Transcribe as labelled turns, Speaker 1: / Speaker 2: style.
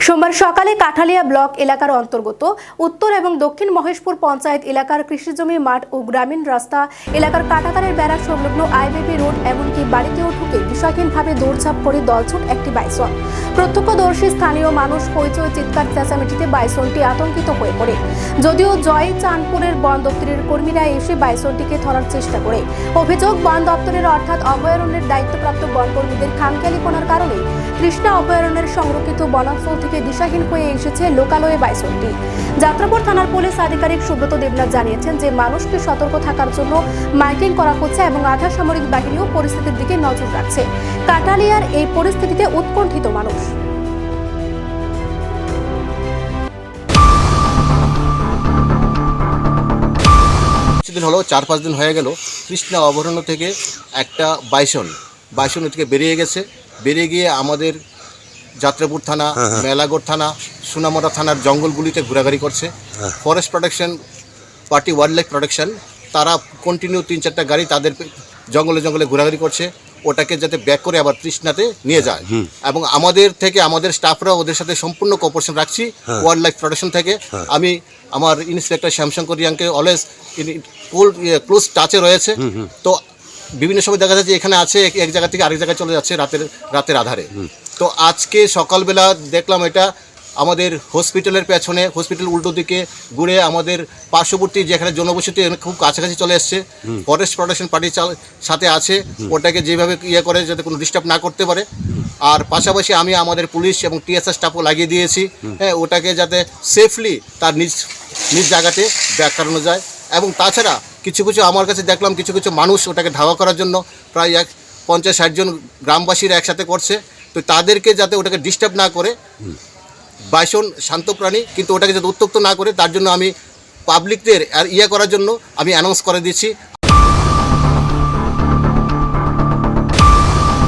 Speaker 1: সোমবার সকালে কাঠালিয়া ব্লক এলাকার অন্তর্গত উত্তর এবং দক্ষিণ মহেশপুর পঞ্চায়েত এলাকার কৃষিজমি মাঠ ও গ্রামীণ রাস্তা এলাকার কাটাতারের বেড়া সংলগ্ন আইবিবি রোড এমনকি বাড়িতেও ঢুকে দিশাহীনভাবে দৌড়ঝাঁপ করে দলছুট একটি বাইসন। প্রত্যক্ষদর্শী স্থানীয় মানুষ হইচই চিৎকার চেঁচামেচিতে বাইসনটি আতঙ্কিত হয়ে পড়ে। যদিও জয় চাঁদপুরের বন দপ্তরের কর্মীরা এসে বাইসনটিকে ধরার চেষ্টা করে। অভিযোগ, বন দপ্তরের অর্থাৎ অভয়ারণ্যের দায়িত্বপ্রাপ্ত বনকর্মীদের খামখেয়ালিপনার কারণে কৃষ্ণা অভয়ারণ্যের সংরক্ষিত বনাঞ্চল থেকে দিশাহীন হয়ে এসেছে লোকালয়ে বাইসনটি। যাত্রাপুর থানার পুলিশ আধিকারিক সুব্রত দেবনাথ জানিয়েছেন যে মানুষকে সতর্ক থাকার জন্য মাইকিং করা হচ্ছে এবং আধা সামরিক বাহিনীও পরিস্থিতির দিকে নজর রাখছে। কাটালিয়ার এই পরিস্থিতিতে উৎকণ্ঠিত মানুষ।
Speaker 2: কিছুদিন হলো 4-5 দিন হয়ে গেল কৃষ্ণা অভয়ারণ্য থেকে একটা বাইসন থেকে বেরিয়ে গিয়ে আমাদের যাত্রাপুর থানা, মেলাগড় থানা, সোনামুড়া থানার জঙ্গলগুলিতে ঘোরাঘুরি করছে। Forest protection party, wild life protection, তারা কন্টিনিউ 3-4টা গাড়ি তাদের জঙ্গলে ঘোরাঘুরি করছে, ওটাকে যাতে ব্যাক করে আবার তৃষ্ণাতে নিয়ে যায়। এবং আমাদের স্টাফরা ওদের সাথে সম্পূর্ণ কোঅপারেশন রাখছি ওয়াইল্ড লাইফ প্রোটেকশন থেকে। আমি আমার ইন্সপেক্টর শ্যামশঙ্কর রিয়াংকে অলওয়েজ ক্লোজ টাচে রয়েছে। তো বিভিন্ন সময় দেখা যাচ্ছে এখানে আছে, এক জায়গা থেকে আরেক জায়গায় চলে যাচ্ছে রাতের আধারে। তো আজকে সকালবেলা দেখলাম এটা আমাদের হসপিটালের পেছনে, হসপিটাল উল্টো দিকে ঘুরে আমাদের পার্শ্ববর্তী যেখানে জনবসতি খুব কাছাকাছি চলে এসছে। ফরেস্ট প্রোটেকশন পার্টির সাথে আছে, ওটাকে যেভাবে করে যাতে কোনো ডিস্টার্ব না করতে পারে। আর পাশাপাশি আমি আমাদের পুলিশ এবং টিএসআর স্টাফও লাগিয়ে দিয়েছি, ওটাকে যাতে সেফলি তার নিজ জায়গাতে ব্যাক করানো যায়। এবং তাছাড়া কিছু আমার কাছে দেখলাম কিছু মানুষ ওটাকে ধাওয়া করার জন্য প্রায় 50-60 জন গ্রামবাসীরা একসাথে করছে। তো তাদেরকে যাতে ওটাকে ডিস্টার্ব না করে, বাইসন শান্ত প্রাণী, কিন্তু ওটাকে যাতে উত্ত্যক্ত না করে তার জন্য আমি পাবলিকদের আর করার জন্য আমি অ্যানাউন্স করে দিচ্ছি।